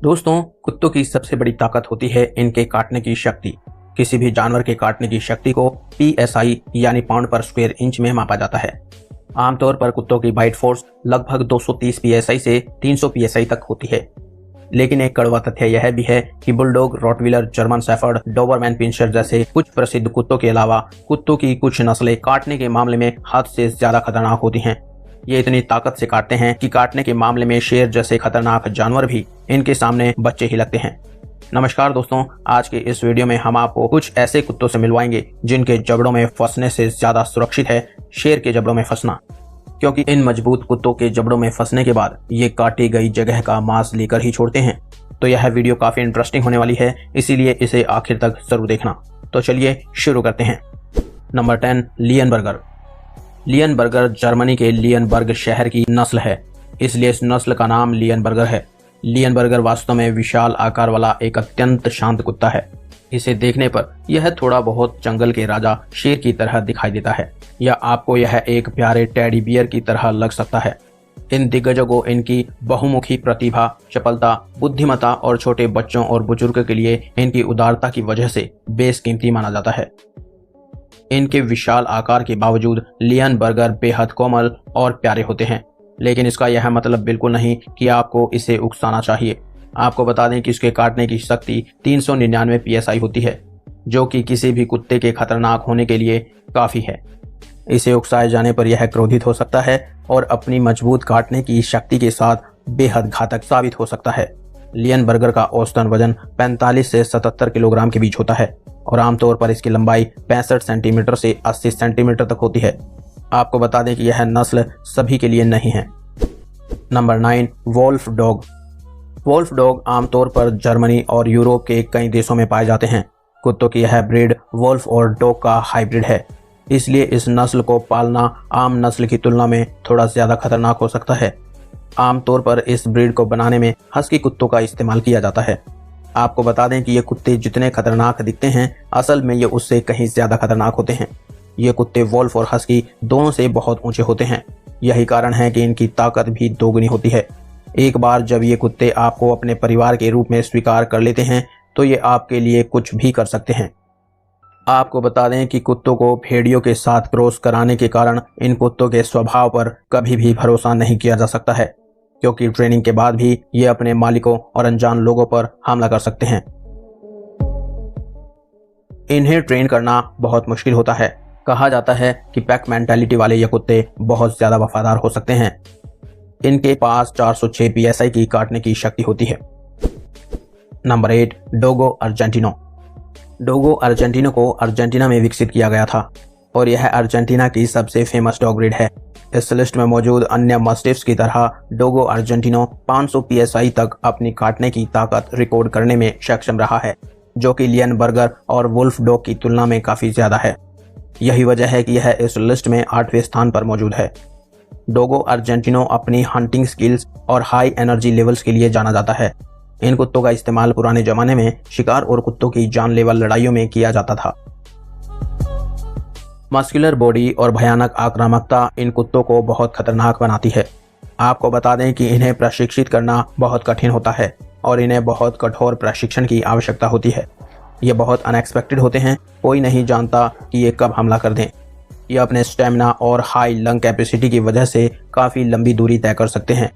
दोस्तों, कुत्तों की सबसे बड़ी ताकत होती है इनके काटने की शक्ति। किसी भी जानवर के काटने की शक्ति को PSI यानी पाउंड पर स्क्वायर इंच में मापा जाता है। आमतौर पर कुत्तों की बाइट फोर्स लगभग 230 PSI से 300 PSI तक होती है। लेकिन एक कड़वा तथ्य यह भी है कि bulldog, Rottweiler, German shepherd, Dobermann पिंशर जैसे कुछ प्रसिद्ध कुत्तों के अलावा कुत्तों की कुछ नस्लें काटने के मामले में हद से ज्यादा खतरनाक होती हैं। ये इतनी ताकत से काटते हैं कि काटने के मामले में शेर जैसे खतरनाक जानवर भी इनके सामने बच्चे ही लगते हैं। नमस्कार दोस्तों, आज के इस वीडियो में हम आपको कुछ ऐसे कुत्तों से मिलवाएंगे जिनके जबड़ों में फंसने से ज्यादा सुरक्षित है शेर के जबड़ों में फंसना, क्योंकि इन मजबूत कुत्तों के जबड़ों में फंसने के बाद ये काटी गई जगह का मांस लेकर ही छोड़ते हैं। तो यह वीडियो काफी इंटरेस्टिंग होने वाली है, इसीलिए इसे आखिर तक जरूर देखना। तो चलिए शुरू करते हैं। नंबर 10, लियनबर्गर। लियनबर्गर जर्मनी के लियनबर्ग शहर की नस्ल है, इसलिए इस नस्ल का नाम लियनबर्गर है। लियनबर्गर वास्तव में विशाल आकार वाला एक अत्यंत शांत कुत्ता है। इसे देखने पर यह थोड़ा बहुत जंगल के राजा शेर की तरह दिखाई देता है, या आपको यह एक प्यारे टेडी बियर की तरह लग सकता है। इन दिग्गजों को इनकी बहुमुखी प्रतिभा, चपलता, बुद्धिमत्ता और छोटे बच्चों और बुजुर्ग के लिए इनकी उदारता की वजह से बेशकीमती माना जाता है। इनके विशाल आकार के बावजूद लियनबर्गर बेहद कोमल और प्यारे होते हैं, लेकिन इसका यह मतलब बिल्कुल नहीं कि आपको इसे उकसाना चाहिए। आपको बता दें कि इसके काटने की शक्ति 399 PSI होती है, जो कि किसी भी कुत्ते के खतरनाक होने के लिए काफी है। इसे उकसाए जाने पर यह क्रोधित हो सकता है और अपनी मजबूत काटने की शक्ति के साथ बेहद घातक साबित हो सकता है। लियनबर्गर का औसतन वजन 45 से 77 किलोग्राम के बीच होता है और आमतौर पर इसकी लंबाई 65 सेंटीमीटर से 80 सेंटीमीटर तक होती है। आपको बता दें कि यह नस्ल सभी के लिए नहीं है। Number 9, wolf dog. Wolf dog आमतौर पर जर्मनी और यूरोप के कई देशों में पाए जाते हैं। कुत्तों की यह ब्रीड वोल्फ और डॉग का हाइब्रिड है, इसलिए इस नस्ल को पालना आम नस्ल की तुलना में थोड़ा ज्यादा खतरनाक हो सकता है। आमतौर पर इस ब्रीड को बनाने में हस्की कुत्तों का इस्तेमाल किया जाता है। आपको बता दें कि ये कुत्ते जितने खतरनाक दिखते हैं, असल में ये उससे कहीं ज्यादा खतरनाक होते हैं। ये कुत्ते वोल्फ और हस्की दोनों से बहुत ऊंचे होते हैं। यही कारण है कि इनकी ताकत भी दोगुनी होती है। एक बार जब ये कुत्ते आपको अपने परिवार के रूप में स्वीकार कर लेते हैं, तो ये आपके लिए कुछ भी कर सकते हैं। आपको बता दें कि कुत्तों को भेड़ियों के साथ क्रॉस कराने के कारण इन कुत्तों के स्वभाव पर कभी भी भरोसा नहीं किया जा सकता है, क्योंकि ट्रेनिंग के बाद भी ये अपने मालिकों और अनजान लोगों पर हमला कर सकते हैं। इन्हें ट्रेन करना बहुत मुश्किल होता है। कहा जाता है कि पैक मेंटालिटी वाले ये कुत्ते बहुत ज्यादा वफादार हो सकते हैं। इनके पास 406 PSI की काटने की शक्ति होती है। Number 8, Dogo Argentino. Dogo Argentino को अर्जेंटीना में विकसित किया गया था और यह अर्जेंटीना की सबसे फेमस डॉग ब्रीड है। इस लिस्ट में मौजूद अन्य मस्टिफ्स की तरह डोगो अर्जेंटिनो 500 PSI तक अपनी काटने की ताकत रिकॉर्ड करने में सक्षम रहा है, जो कि लियनबर्गर और वुल्फ डॉग की तुलना में काफी ज्यादा है। यही वजह है कि यह इस लिस्ट में 8वें स्थान पर मौजूद है। डोगो अर्जेंटिनो अपनी हंटिंग स्किल्स और हाई एनर्जी लेवल्स के लिए जाना जाता है। इन कुत्तों का इस्तेमाल पुराने जमाने में शिकार और कुत्तों की जानलेवा लड़ाइयों में किया जाता था। मस्कुलर बॉडी और भयानक आक्रामकता इन कुत्तों को बहुत खतरनाक बनाती है। आपको बता दें कि इन्हें प्रशिक्षित करना बहुत कठिन होता है और इन्हें बहुत कठोर प्रशिक्षण की आवश्यकता होती है। ये बहुत अनएक्सपेक्टेड होते हैं, कोई नहीं जानता कि ये कब हमला कर दें। ये अपने स्टेमिना और हाई लंग कैपेसिटी की वजह से काफ़ी लंबी दूरी तय कर सकते हैं।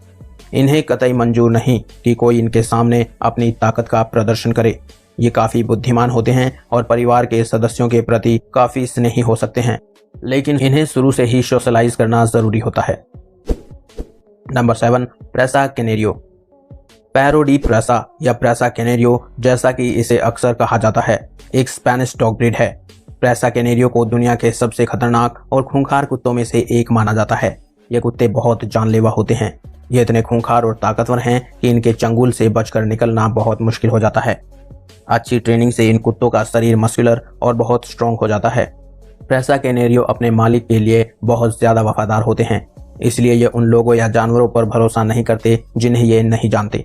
इन्हें कतई मंजूर नहीं कि कोई इनके सामने अपनी ताकत का प्रदर्शन करे। ये काफ़ी बुद्धिमान होते हैं और परिवार के सदस्यों के प्रति काफ़ी स्नेही हो सकते हैं, लेकिन इन्हें शुरू से ही सोशलाइज करना ज़रूरी होता है। नंबर 7, प्रेसा कैनेरियो। पैरो डी प्रेसा या प्रेसा कैनेरियो, जैसा कि इसे अक्सर कहा जाता है, एक स्पेनिश डॉग ब्रीड है। प्रेसा कैनेरियो को दुनिया के सबसे खतरनाक और खूंखार कुत्तों में से एक माना जाता है। ये कुत्ते बहुत जानलेवा होते हैं। ये इतने खूंखार और ताकतवर हैं कि इनके चंगुल से बचकर निकलना बहुत मुश्किल हो जाता है। अच्छी ट्रेनिंग से इन कुत्तों का शरीर मस्कुलर और बहुत स्ट्रॉन्ग हो जाता है। प्रेसा कैनेरियो अपने मालिक के लिए बहुत ज्यादा वफादार होते हैं, इसलिए ये उन लोगों या जानवरों पर भरोसा नहीं करते जिन्हें ये नहीं जानते।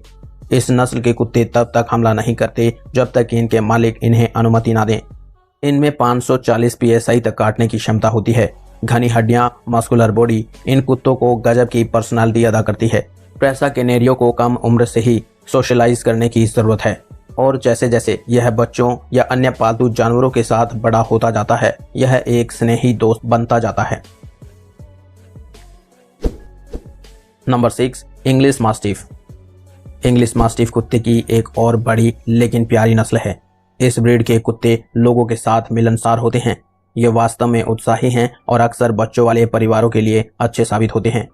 इस नस्ल के कुत्ते तब तक हमला नहीं करते जब तक कि इनके मालिक इन्हें अनुमति ना दें। इनमें 540 PSI तक काटने की क्षमता होती है। घनी हड्डियां, मस्कुलर बॉडी इन कुत्तों को गजब की पर्सनालिटी अदा करती है। प्रेसा कैनेरियो को कम उम्र से ही सोशलाइज करने की ज़रूरत है। और जैसे जैसे यह बच्चों या अन्य पालतू जानवरों के साथ बड़ा होता जाता है, यह एक स्नेही दोस्त बनता जाता है। Number 6, English mastiff. English mastiff कुत्ते की एक और बड़ी लेकिन प्यारी नस्ल है। इस ब्रीड के कुत्ते लोगों के साथ मिलनसार होते हैं। ये वास्तव में उत्साही हैं और अक्सर बच्चों वाले परिवारों के लिए अच्छे साबित होते हैं।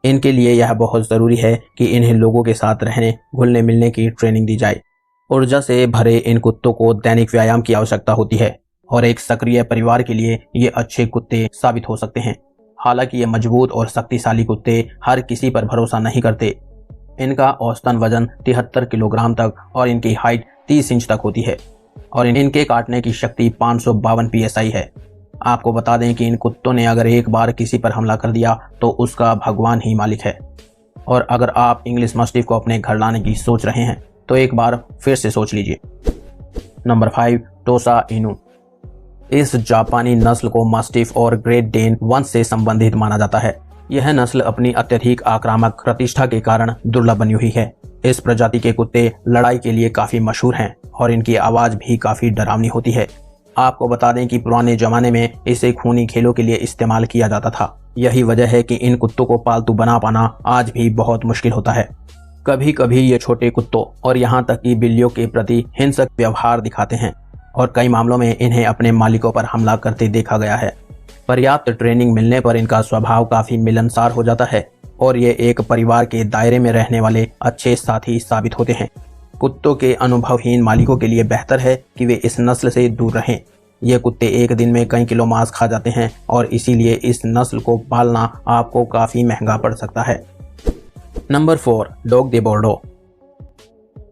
इनके लिए यह बहुत ज़रूरी है कि इन्हें लोगों के साथ रहने, घुलने मिलने की ट्रेनिंग दी जाए। ऊर्जा से भरे इन कुत्तों को दैनिक व्यायाम की आवश्यकता होती है और एक सक्रिय परिवार के लिए ये अच्छे कुत्ते साबित हो सकते हैं। हालांकि ये मजबूत और शक्तिशाली कुत्ते हर किसी पर भरोसा नहीं करते। इनका औसतन वजन 73 किलोग्राम तक और इनकी हाइट 30 इंच तक होती है और इनके काटने की शक्ति 552 PSI है। आपको बता दें कि इन कुत्तों ने अगर एक बार किसी पर हमला कर दिया तो उसका भगवान ही मालिक है। और अगर आप इंग्लिश मास्टिफ को अपने घर लाने की सोच रहे हैं तो एक बार फिर से सोच लीजिए। नंबर 5, टोसा इनू। इस जापानी नस्ल को मास्टिफ और ग्रेट डेन वंश से संबंधित माना जाता है। यह नस्ल अपनी अत्यधिक आक्रामक प्रतिष्ठा के कारण दुर्लभ बनी हुई है। इस प्रजाति के कुत्ते लड़ाई के लिए काफी मशहूर हैं और इनकी आवाज भी काफी डरावनी होती है। आपको बता दें कि पुराने जमाने में इसे खूनी खेलों के लिए इस्तेमाल किया जाता था। यही वजह है कि इन कुत्तों को पालतू बना पाना आज भी बहुत मुश्किल होता है। कभी कभी ये छोटे कुत्तों और यहाँ तक कि बिल्लियों के प्रति हिंसक व्यवहार दिखाते हैं और कई मामलों में इन्हें अपने मालिकों पर हमला करते देखा गया है। पर्याप्त ट्रेनिंग मिलने पर इनका स्वभाव काफी मिलनसार हो जाता है और ये एक परिवार के दायरे में रहने वाले अच्छे साथी साबित होते हैं। कुत्तों के अनुभवहीन मालिकों के लिए बेहतर है कि वे इस नस्ल से दूर रहें। ये कुत्ते एक दिन में कई किलो मांस खा जाते हैं और इसीलिए इस नस्ल को पालना आपको काफी महंगा पड़ सकता है। नंबर 4, डॉग दे बोर्डो।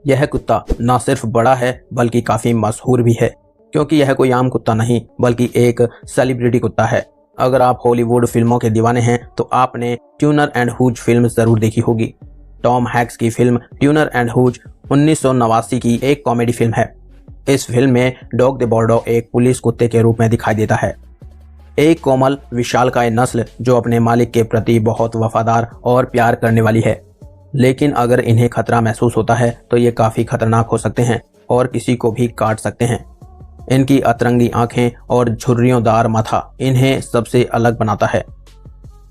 यह कुत्ता न सिर्फ बड़ा है बल्कि काफी मशहूर भी है, क्योंकि यह कोई आम कुत्ता नहीं बल्कि एक सेलिब्रिटी कुत्ता है। अगर आप हॉलीवुड फिल्मों के दीवाने हैं तो आपने ट्यूनर एंड हुज फिल्म जरूर देखी होगी। टॉम हैक्स की फिल्म ट्यूनर एंड हुज 1989 की एक कॉमेडी फिल्म है। इस फिल्म में डॉग दे बोर्डो एक पुलिस कुत्ते के रूप में दिखाई देता है। एक कोमल विशालकाय नस्ल जो अपने मालिक के प्रति बहुत वफादार और प्यार करने वाली है। लेकिन अगर इन्हें खतरा महसूस होता है तो ये काफी खतरनाक हो सकते हैं और किसी को भी काट सकते हैं। इनकी अतरंगी आंखें और झुर्रियोंदार माथा इन्हें सबसे अलग बनाता है।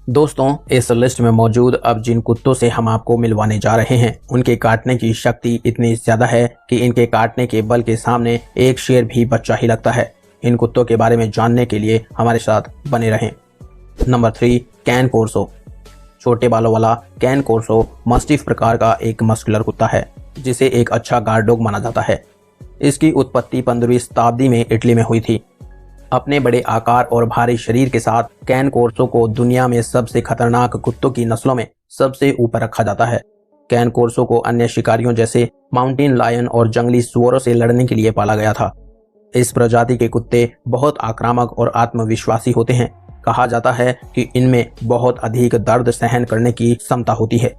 दोस्तों, इस लिस्ट में मौजूद अब जिन कुत्तों से हम आपको मिलवाने जा रहे हैं उनके काटने की शक्ति इतनी ज्यादा है कि इनके काटने के बल के सामने एक शेर भी बच्चा ही लगता है। इन कुत्तों के बारे में जानने के लिए हमारे साथ बने रहें। नंबर 3, कैन कोर्सो। छोटे बालों वाला कैन कोर्सो मास्टिफ प्रकार का एक मस्कुलर कुत्ता है जिसे एक अच्छा गार्ड डॉग माना जाता है। इसकी उत्पत्ति 15वीं शताब्दी में इटली में हुई थी। अपने बड़े आकार और भारी शरीर के साथ कैन कोर्सो को दुनिया में सबसे खतरनाक कुत्तों की नस्लों में सबसे ऊपर रखा जाता है। कैन कोर्सो को अन्य शिकारियों जैसे माउंटेन लायन और जंगली सुअरों से लड़ने के लिए पाला गया था। इस प्रजाति के कुत्ते बहुत आक्रामक और आत्मविश्वासी होते हैं। कहा जाता है कि इनमें बहुत अधिक दर्द सहन करने की क्षमता होती है।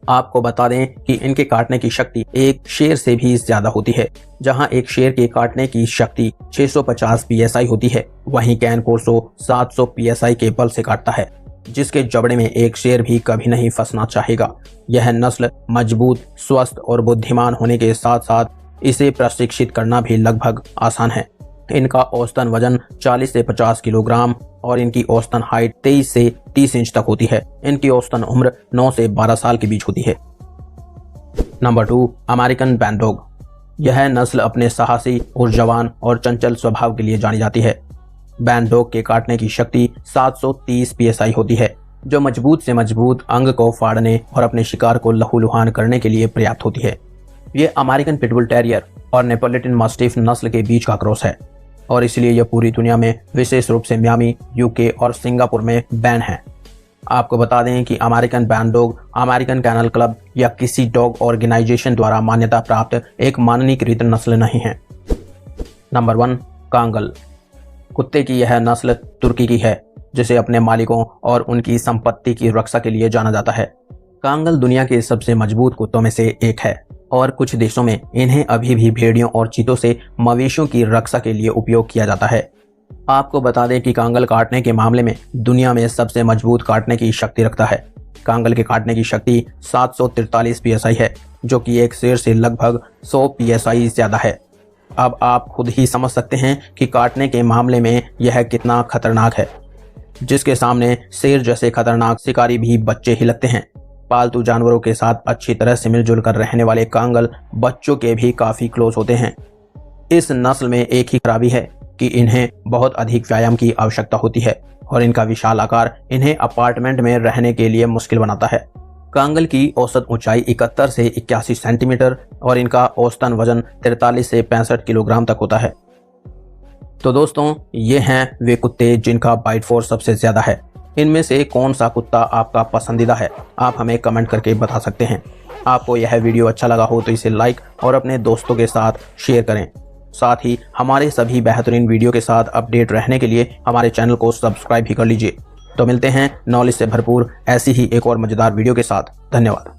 आपको बता दें कि इनके काटने की शक्ति एक शेर से भी ज्यादा होती है। जहां एक शेर के काटने की शक्ति 650 PSI होती है, वहीं कैन कोर्सो 700 PSI के बल से काटता है, जिसके जबड़े में एक शेर भी कभी नहीं फंसना चाहेगा। यह नस्ल मजबूत, स्वस्थ और बुद्धिमान होने के साथ साथ इसे प्रशिक्षित करना भी लगभग आसान है। इनका औसतन वजन 40 से 50 किलोग्राम और इनकी औसतन हाइट 23 से 30 इंच तक होती है। इनकी औसतन उम्र 9 से 12 साल के बीच होती है। Number 2, American bandog. यह नस्ल अपने साहसी, ऊर्जावान और चंचल स्वभाव के लिए जानी जाती है। बैनडॉग के काटने की शक्ति 730 PSI होती है, जो मजबूत से मजबूत अंग को फाड़ने और अपने शिकार को लहूलुहान करने के लिए पर्याप्त होती है। ये अमेरिकन पिटबुल टेरियर और नेपोलिटन मास्टिफ नस्ल के बीच का क्रॉस है और इसलिए यह पूरी दुनिया में विशेष रूप से मियामी, यूके और सिंगापुर में बैन है। आपको बता दें कि अमेरिकन बैनडॉग अमेरिकन कैनल क्लब या किसी डॉग ऑर्गेनाइजेशन द्वारा मान्यता प्राप्त एक मानकीकृत नस्ल नहीं है। Number 1, Kangal. कुत्ते की यह नस्ल तुर्की की है, जिसे अपने मालिकों और उनकी संपत्ति की रक्षा के लिए जाना जाता है। कांगल दुनिया के सबसे मजबूत कुत्तों में से एक है और कुछ देशों में इन्हें अभी भी भेड़ियों और चीतों से मवेशियों की रक्षा के लिए उपयोग किया जाता है। आपको बता दें कि कांगल काटने के मामले में दुनिया में सबसे मजबूत काटने की शक्ति रखता है। कांगल के काटने की शक्ति 743 psi है, जो कि एक शेर से लगभग 100 psi ज्यादा है। अब आप खुद ही समझ सकते हैं कि काटने के मामले में यह कितना खतरनाक है, जिसके सामने शेर जैसे खतरनाक शिकारी भी बच्चे ही लगते हैं। पालतू जानवरों के साथ अच्छी तरह से मिलजुल कर रहने वाले कांगल बच्चों के भी काफी क्लोज होते हैं। इस नस्ल में एक ही खराबी है कि इन्हें बहुत अधिक व्यायाम की आवश्यकता होती है और इनका विशाल आकार इन्हें अपार्टमेंट में रहने के लिए मुश्किल बनाता है। कांगल की औसत ऊंचाई 71 से 81 सेंटीमीटर और इनका औसतन वजन 43 से 65 किलोग्राम तक होता है। तो दोस्तों, ये हैं वे कुत्ते जिनका बाइट फोर्स सबसे ज्यादा है। इनमें से कौन सा कुत्ता आपका पसंदीदा है, आप हमें कमेंट करके बता सकते हैं। आपको यह वीडियो अच्छा लगा हो तो इसे लाइक और अपने दोस्तों के साथ शेयर करें। साथ ही हमारे सभी बेहतरीन वीडियो के साथ अपडेट रहने के लिए हमारे चैनल को सब्सक्राइब भी कर लीजिए। तो मिलते हैं नॉलेज से भरपूर ऐसी ही एक और मजेदार वीडियो के साथ। धन्यवाद।